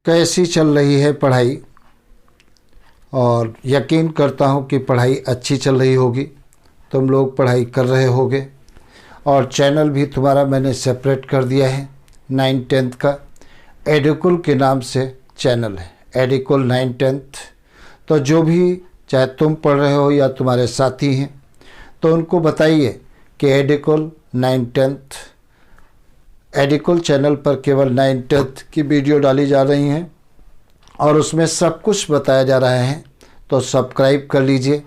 कैसी चल रही है पढ़ाई। और यकीन करता हूँ कि पढ़ाई अच्छी चल रही होगी, तुम लोग पढ़ाई कर रहे होगे। और चैनल भी तुम्हारा मैंने सेपरेट कर दिया है 9th-10th का। एडुकुल के नाम से चैनल है, एडुकुल 9th-10th। तो जो भी, चाहे तुम पढ़ रहे हो या तुम्हारे साथी हैं, तो उनको बताइए कि एडुकुल 9th-10th, एडुकुल चैनल पर केवल 9th-10th की वीडियो डाली जा रही हैं और उसमें सब कुछ बताया जा रहा है। तो सब्सक्राइब कर लीजिए,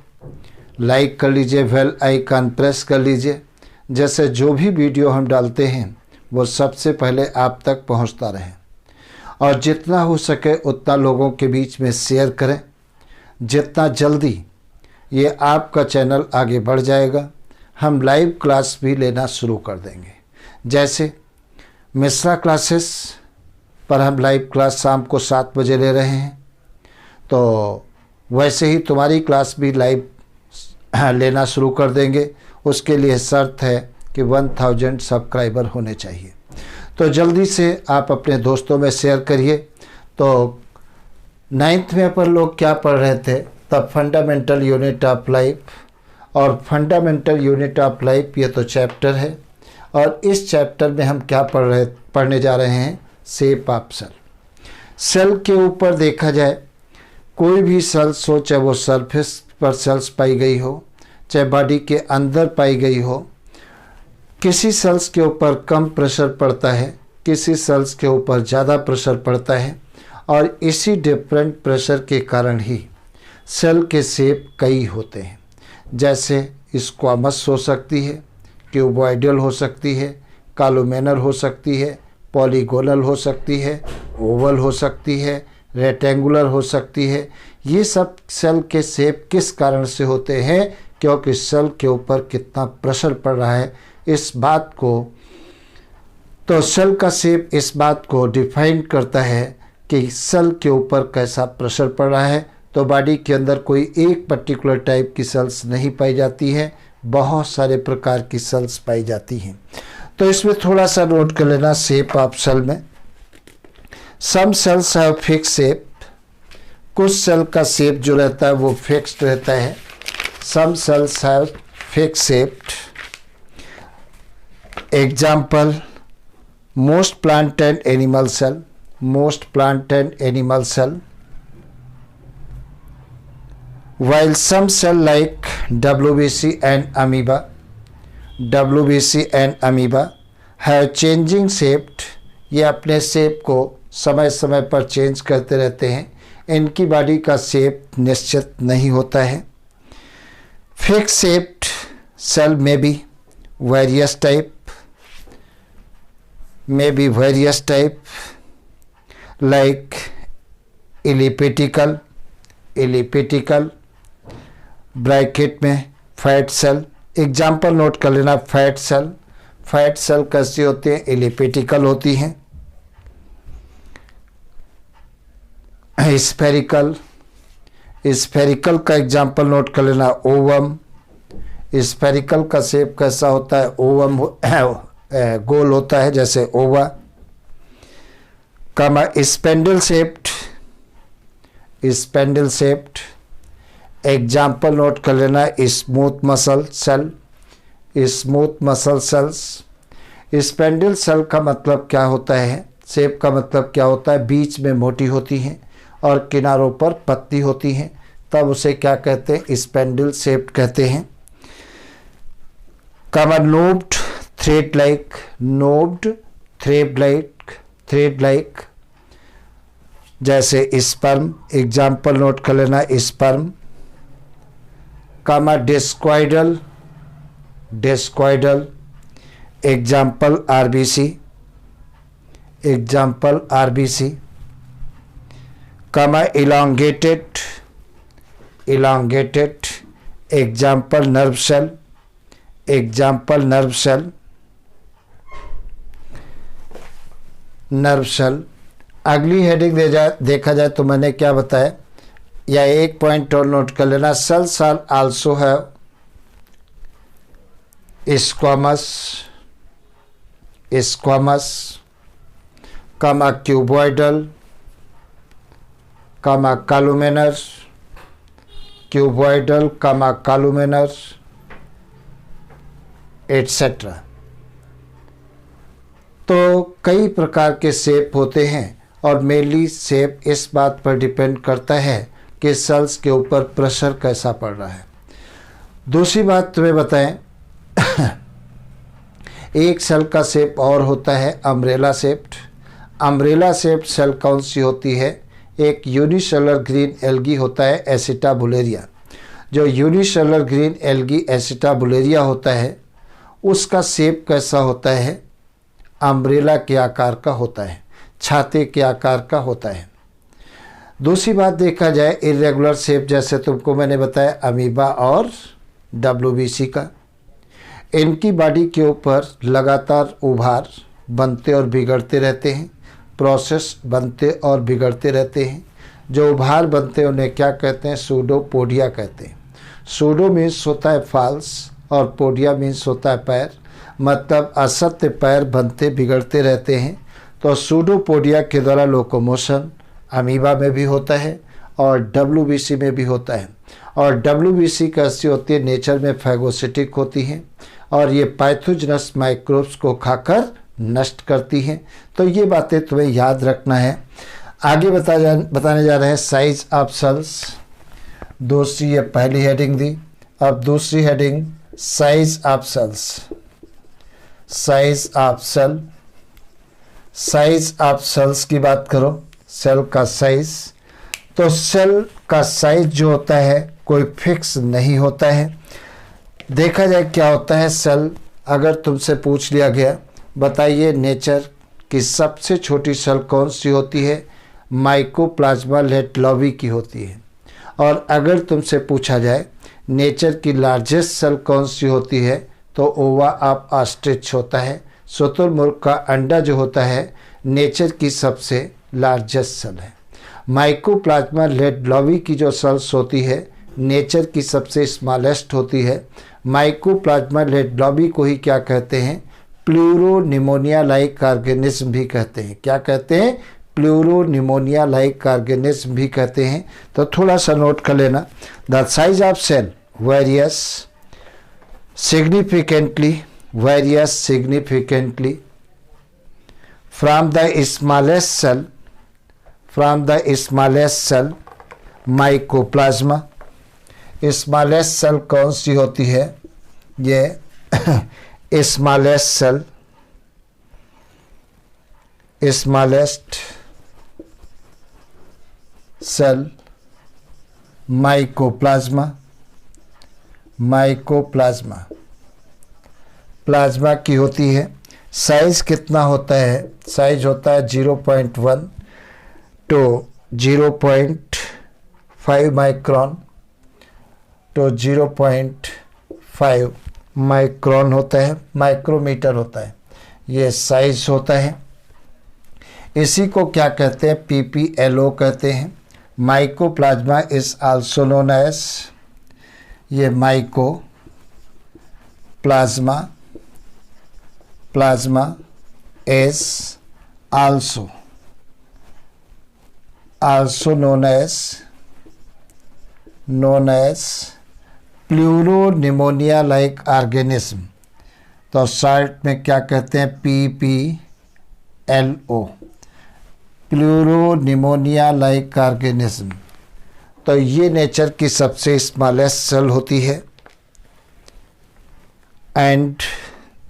लाइक कर लीजिए, बेल आइकन प्रेस कर लीजिए, जैसे जो भी वीडियो हम डालते हैं वो सबसे पहले आप तक पहुंचता रहे। और जितना हो सके उतना लोगों के बीच में शेयर करें। जितना जल्दी ये आपका चैनल आगे बढ़ जाएगा, हम लाइव क्लास भी लेना शुरू कर देंगे। जैसे मिश्रा क्लासेस पर हम लाइव क्लास शाम को 7 बजे ले रहे हैं, तो वैसे ही तुम्हारी क्लास भी लाइव लेना शुरू कर देंगे। उसके लिए शर्त है कि 1000 सब्सक्राइबर होने चाहिए। तो जल्दी से आप अपने दोस्तों में शेयर करिए। तो 9th में पर लोग क्या पढ़ रहे थे तब? Fundamental unit of life. और फंडामेंटल यूनिट ऑफ लाइफ ये तो चैप्टर है, और इस चैप्टर में हम क्या पढ़ने जा रहे हैं? Shape of cell. सेल के ऊपर देखा जाए, कोई भी सेल्स हो, चाहे वो सरफेस पर सेल्स पाई गई हो, चाहे बॉडी के अंदर पाई गई हो, किसी सेल्स के ऊपर कम प्रेशर पड़ता है, किसी सेल्स के ऊपर ज़्यादा प्रेशर पड़ता है। और इसी डिफरेंट प्रेशर के कारण ही सेल के शेप कई होते हैं। जैसे स्क्वामस हो सकती है, क्यूबॉइडल हो सकती है, कॉलुमेनर हो सकती है, पॉलीगोनल हो सकती है, ओवल हो सकती है, रेक्टेंगुलर हो सकती है। ये सब सेल के शेप किस कारण से होते हैं? क्योंकि सेल के ऊपर कितना प्रेशर पड़ रहा है, इस बात को, तो सेल का शेप इस बात को डिफाइन करता है कि सेल के ऊपर कैसा प्रेशर पड़ रहा है। तो बॉडी के अंदर कोई एक पर्टिकुलर टाइप की सेल्स नहीं पाई जाती है, बहुत सारे प्रकार की सेल्स पाई जाती हैं। तो इसमें थोड़ा सा नोट कर लेना। शेप ऑफ सेल में some cells have fix shape. कुछ सेल का शेप जो रहता है वो फिक्स्ड रहता है। Some cells have fix shaped. Example, most plant and animal cell, most plant and animal cell, while some cell like WBC and amoeba have changing shape। ये अपने शेप को समय समय पर चेंज करते रहते हैं, इनकी बॉडी का शेप निश्चित नहीं होता है। फिक्स शेप्ड सेल में भी various type like elliptical, bracket में फैट सेल। एग्जाम्पल नोट कर लेना। फैट सेल कैसी होती है? इलिप्टिकल होती हैं। स्फेरिकल का एग्जाम्पल नोट कर लेना। ओवम, स्फेरिकल का शेप कैसा होता है? ओवम गोल होता है, जैसे ओवा। कमा स्पेंडल शेप्ड, एग्जाम्पल नोट कर लेना। Smooth muscle cells. Spindle cell का मतलब क्या होता है? शेप का मतलब क्या होता है? बीच में मोटी होती हैं और किनारों पर पतली होती हैं, तब उसे क्या कहते हैं? स्पेंडल शेप्ड कहते हैं। कमा नोब्ड थ्रेड लाइक, जैसे स्पर्म। एग्जाम्पल नोट कर लेना। स्पर्म। कमा डिस्क्वाइडल, एग्जाम्पल आरबीसी। कमा इलांगेटेड, एग्जाम्पल नर्व सेल। अगली हेडिंग देखा जाए तो मैंने क्या बताया, या एक पॉइंट और नोट कर लेना। Cells are also have squamous, comma cuboidal, comma columnar, cuboidal, comma columnar, etcetera. तो कई प्रकार के शेप होते हैं और मेनली शेप इस बात पर डिपेंड करता है कि सेल्स के ऊपर प्रेशर कैसा पड़ रहा है। दूसरी बात तुम्हें बताएं, एक सेल का शेप और होता है umbrella shaped. Umbrella shaped cell कौन सी होती है? एक यूनिसेलुलर ग्रीन एल्गी होता है एसिटाबुलेरिया। जो यूनिसेलुलर ग्रीन एल्गी एसिटाबुलेरिया होता है उसका शेप कैसा होता है? अम्ब्रेला के आकार का होता है, छाते के आकार का होता है। दूसरी बात देखा जाए इरेगुलर शेप, जैसे तुमको मैंने बताया अमीबा और WBC का, इनकी बॉडी के ऊपर लगातार उभार बनते और बिगड़ते रहते हैं, प्रोसेस बनते और बिगड़ते रहते हैं। जो उभार बनते हैं उन्हें क्या कहते हैं? सूडोपोडिया कहते हैं। सूडो मीन्स होता है फॉल्स और पोडिया मीन्स होता है पैर, मतलब असत्य पैर बनते बिगड़ते रहते हैं। तो सूडोपोडिया के द्वारा लोकोमोशन अमीबा में भी होता है और WBC में भी होता है। और WBC कैसी होती है? नेचर में फैगोसिटिक होती हैं और ये पैथोजनस माइक्रोब्स को खाकर नष्ट करती हैं। तो ये बातें तुम्हें याद रखना है। आगे बताने जा रहे हैं साइज ऑफ सेल्स। दूसरी ये पहली हेडिंग दी, अब दूसरी heading size of cells. Size of cell, size of cells की बात करो, सेल का साइज। तो सेल का साइज जो होता है कोई फिक्स नहीं होता है। देखा जाए क्या होता है सेल, अगर तुमसे पूछ लिया गया बताइए नेचर की सबसे छोटी सेल कौन सी होती है? माइकोप्लाज्मा लेटलोवी की होती है। और अगर तुमसे पूछा जाए नेचर की लार्जेस्ट सेल कौन सी होती है तो ओवा ऑफ ऑस्ट्रिच होता है। शुतुरमुर्ग का अंडा जो होता है नेचर की सबसे लार्जेस्ट सेल है। माइकोप्लाज्मा लेटलोवी की जो सेल्स होती है नेचर की सबसे स्मॉलेस्ट होती है। माइकोप्लाज्मा लेटलोवी को ही क्या कहते हैं? प्लूरोनिमोनिया लाइक ऑर्गेनिज्म भी कहते हैं। क्या कहते हैं? प्लूरोनिमोनिया लाइक ऑर्गेनिज्म भी कहते हैं। तो थोड़ा सा नोट कर लेना। The size of cell varies significantly from the smallest cell mycoplasma। Smallest cell कौन सी होती है? ये स्मॉलेस्ट सेल माइकोप्लाज्मा प्लाज्मा की होती है। साइज कितना होता है? साइज होता है 0.1 to 0.5 माइक्रोन तो 0.5 माइक्रोन होता है, माइक्रोमीटर होता है, ये साइज होता है। इसी को क्या कहते हैं? PPLO कहते हैं। Mycoplasma is also known as, ये mycoplasma is also known as pleuropneumonia like organism. तो शॉर्ट में क्या कहते हैं? PPLO, pleuropneumonia like organism. तो ये नेचर की सबसे स्मॉलेस्ट सेल होती है। एंड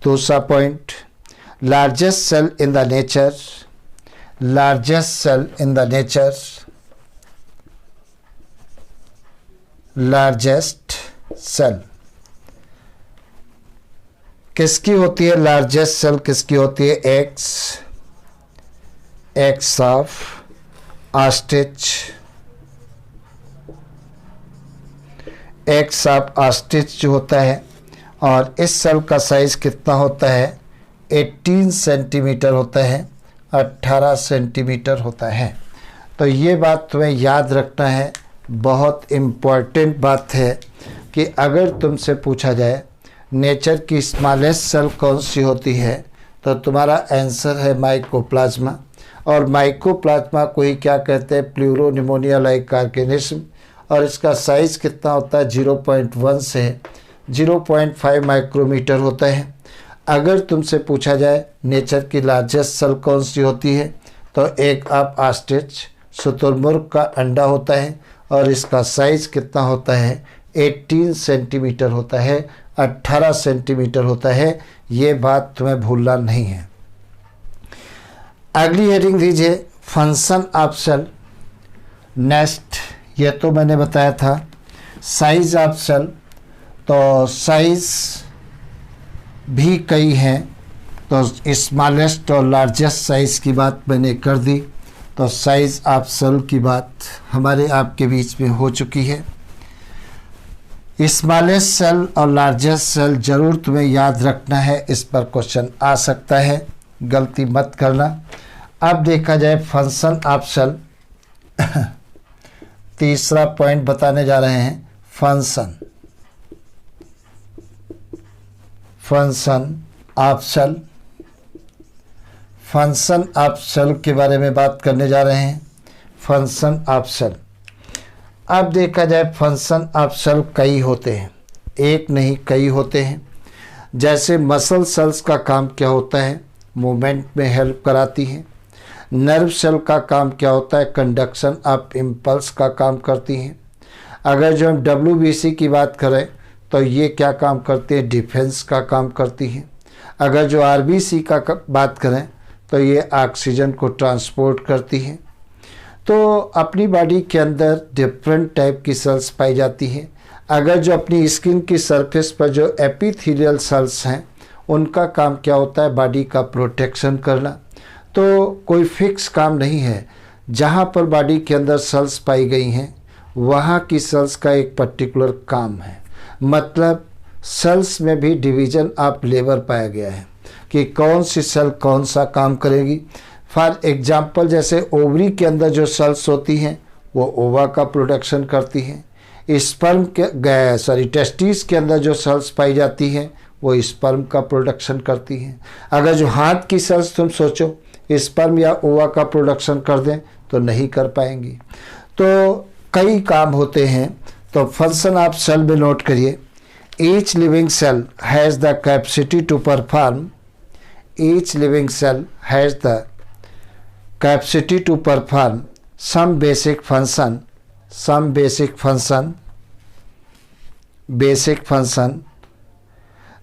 दूसरा point, largest cell in the nature, largest cell किसकी होती है? लार्जेस्ट सेल किसकी होती है? Eggs of ostrich. Eggs of ostrich जो होता है, और इस सेल का साइज कितना होता है? 18 सेंटीमीटर होता है, 18 सेंटीमीटर होता है। तो ये बात तुम्हें याद रखना है, बहुत इम्पॉर्टेंट बात है कि अगर तुमसे पूछा जाए नेचर की स्मॉलेस्ट सेल कौन सी होती है तो तुम्हारा आंसर है माइकोप्लाज्मा। और माइकोप्लाज्मा को ही क्या कहते हैं, प्लूरोनिमोनिया लाइक ऑर्गेनिज्म। और इसका साइज़ कितना होता है, 0.1 से 0.5 माइक्रोमीटर होता है। अगर तुमसे पूछा जाए नेचर की लार्जेस्ट सेल कौन सी होती है, तो एक ऑफ ऑस्ट्रिच शुतुरमुर्ग का अंडा होता है और इसका साइज़ कितना होता है, 18 सेंटीमीटर होता है, 18 सेंटीमीटर होता है। ये बात तुम्हें भूलना नहीं है। अगली हेडिंग दीजिए, फंक्शन ऑफ सेल। नेक्स्ट, ये तो मैंने बताया था। साइज ऑफ सेल, तो साइज भी कई हैं, तो स्मॉलेस्ट और लार्जेस्ट साइज़ की बात मैंने कर दी। तो साइज़ ऑफ सेल की बात हमारे आपके बीच में हो चुकी है। स्मॉलेस्ट सेल और लार्जेस्ट सेल ज़रूर तुम्हें याद रखना है, इस पर क्वेश्चन आ सकता है, गलती मत करना। अब देखा जाए फंक्शन ऑफ सेल। तीसरा पॉइंट बताने जा रहे हैं, function of cell. Function of cell के बारे में बात करने जा रहे हैं, फंक्शन ऑफ सेल। अब देखा जाए फंक्शन ऑफ सेल कई होते हैं, एक नहीं कई होते हैं। जैसे मसल सेल्स का काम क्या होता है, मूवमेंट में हेल्प कराती हैं। नर्व सेल का काम क्या होता है, कंडक्शन ऑफ इम्पल्स का काम करती हैं। अगर जो हम WBC की बात करें तो ये क्या काम करते हैं, डिफेंस का काम करती हैं। अगर जो RBC का बात करें तो ये ऑक्सीजन को ट्रांसपोर्ट करती हैं। तो अपनी बॉडी के अंदर डिफरेंट टाइप की सेल्स पाई जाती हैं। अगर जो अपनी स्किन की सरफेस पर जो एपिथेलियल सेल्स हैं, उनका काम क्या होता है, बॉडी का प्रोटेक्शन करना। तो कोई फिक्स काम नहीं है, जहाँ पर बॉडी के अंदर सेल्स पाई गई हैं वहाँ की सेल्स का एक पर्टिकुलर काम है। मतलब सेल्स में भी डिवीज़न ऑफ लेबर पाया गया है कि कौन सी सेल कौन सा काम करेगी। फॉर एग्जांपल, जैसे ओवरी के अंदर जो सेल्स होती हैं वो ओवा का प्रोडक्शन करती हैं। स्पर्म के टेस्टिस के अंदर जो सेल्स पाई जाती हैं वो स्पर्म का प्रोडक्शन करती हैं। अगर जो हाथ की सेल्स तुम सोचो स्पर्म या ओवा का प्रोडक्शन कर दें तो नहीं कर पाएंगी। तो कई काम होते हैं। तो फंक्शन ऑफ सेल में नोट करिए, each living cell has the capacity to perform, each living cell has the capacity to perform some basic function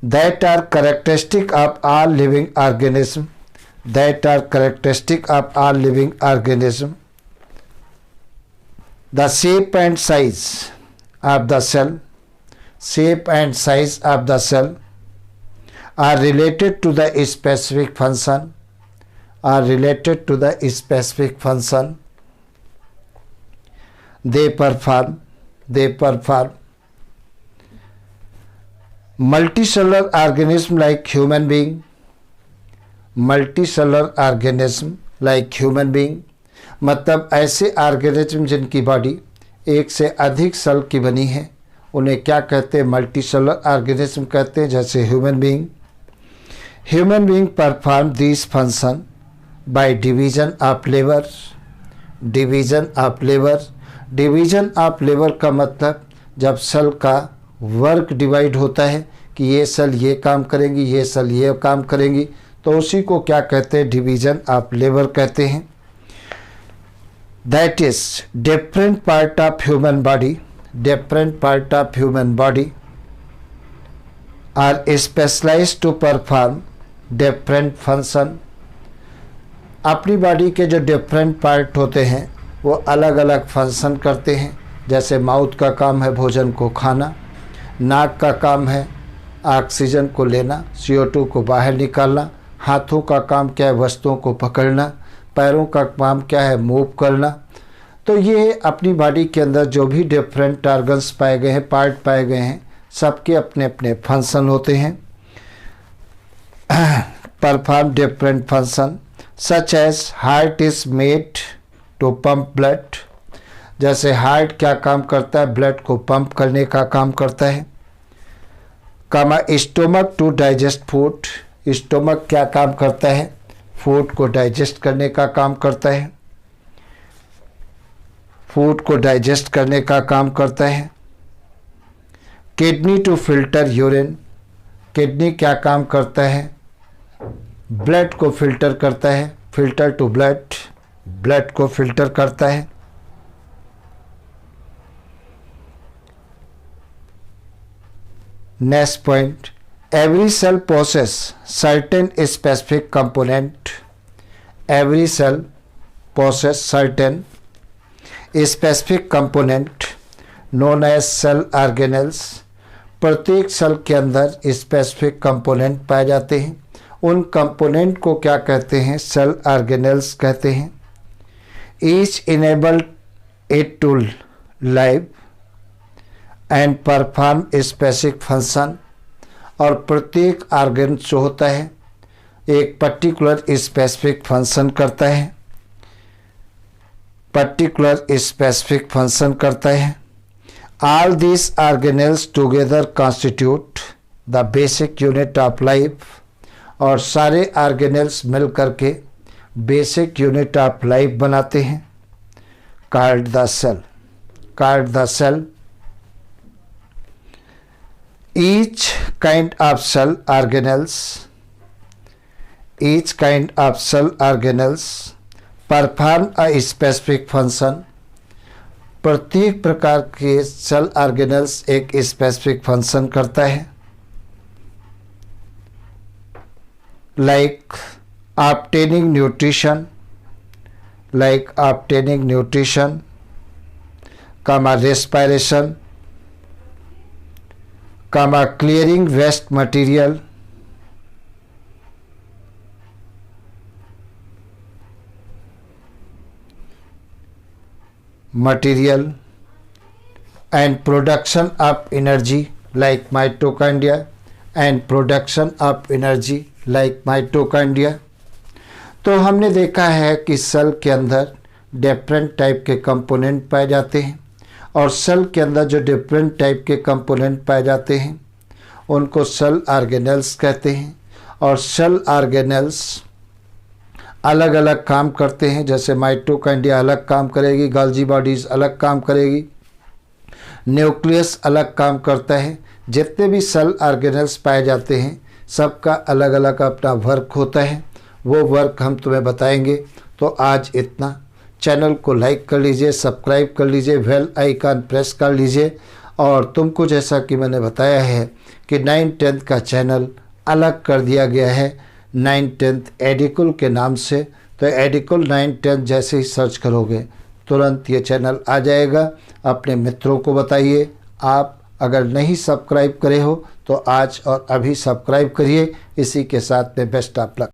that are characteristic of all living organism, the shape and size of the cell are related to the specific function, they perform. Multicellular organism like human being, मतलब ऐसे organism जिनकी body एक से अधिक cell की बनी है उन्हें क्या कहते हैं, मल्टीसेलुलर ऑर्गेनिज्म कहते हैं। जैसे human being perform this function by division of labour. Division of labour का मतलब जब सेल का वर्क डिवाइड होता है कि ये सेल ये काम करेंगी, ये सेल ये काम करेंगी, तो उसी को क्या कहते हैं, डिवीजन ऑफ लेबर कहते हैं। That is different part of human body are specialised to perform different function. अपनी बॉडी के जो डिफरेंट पार्ट होते हैं वो अलग अलग फंक्शन करते हैं। जैसे माउथ का काम है भोजन को खाना, नाक का काम है ऑक्सीजन को लेना, CO2 को बाहर निकालना, हाथों का काम क्या है वस्तुओं को पकड़ना, पैरों का काम क्या है मूव करना। तो ये अपनी बॉडी के अंदर जो भी डिफरेंट ऑर्गन्स पाए गए हैं, पार्ट पाए गए हैं, सबके अपने अपने फंक्शन होते हैं। Perform different function such as heart is made to pump blood. जैसे हार्ट क्या काम करता है, ब्लड को पंप करने का काम करता है। Stomach to digest food, stomach क्या काम करता है, फूड को डाइजेस्ट करने का काम करता है। फूड को डाइजेस्ट करने का काम करता है। Kidney to filter urine, kidney क्या काम करता है? ब्लड को फिल्टर करता है। फिल्टर टू ब्लड, ब्लड को फिल्टर करता है। Next point, every cell possess certain specific component. Every cell possess certain specific component known as cell organelles. प्रत्येक सेल के अंदर स्पेसिफिक कंपोनेंट पाए जाते हैं। उन कंपोनेंट को क्या कहते हैं? सेल ऑर्गेनेल्स कहते हैं। Each enabled it to live and perform specific function. और प्रत्येक ऑर्गन जो होता है एक पर्टिकुलर स्पेसिफिक फंक्शन करता है। पर्टिकुलर स्पेसिफिक फंक्शन करता है। All this organelles together constitute the basic unit of life. और सारे ऑर्गेनेल्स मिल करके बेसिक यूनिट ऑफ लाइफ बनाते हैं, called the cell. Called the cell. Each kind of cell organelles, each kind of cell organelles perform a specific function. प्रत्येक प्रकार के cell organelles एक specific function करता है। Like obtaining nutrition, like obtaining nutrition, comma respiration, comma clearing waste material, material and production of energy like mitochondria and production of energy like mitochondria। तो हमने देखा है कि सेल के अंदर डिफरेंट टाइप के कंपोनेंट पाए जाते हैं और सेल के अंदर जो डिफरेंट टाइप के कंपोनेंट पाए जाते हैं उनको सेल ऑर्गेनेल्स कहते हैं। और सेल ऑर्गेनेल्स अलग अलग काम करते हैं। जैसे माइटोकॉन्ड्रिया अलग काम करेगी, गोल्गी बॉडीज अलग काम करेगी, न्यूक्लियस अलग काम करता है। जितने भी सेल ऑर्गेनेल्स पाए जाते हैं सबका अलग अलग अपना वर्क होता है। वो वर्क हम तुम्हें बताएंगे। तो आज इतना। चैनल को लाइक कर लीजिए, सब्सक्राइब कर लीजिए, बेल आइकन प्रेस कर लीजिए। और तुमको जैसा कि मैंने बताया है कि 9th-10th का चैनल अलग कर दिया गया है 9th-10th एडिकुल के नाम से। तो एडिकुल 9th-10th जैसे ही सर्च करोगे तुरंत ये चैनल आ जाएगा। अपने मित्रों को बताइए। आप अगर नहीं सब्सक्राइब करे हो तो आज और अभी सब्सक्राइब करिए। इसी के साथ में बेस्ट ऑफ लक।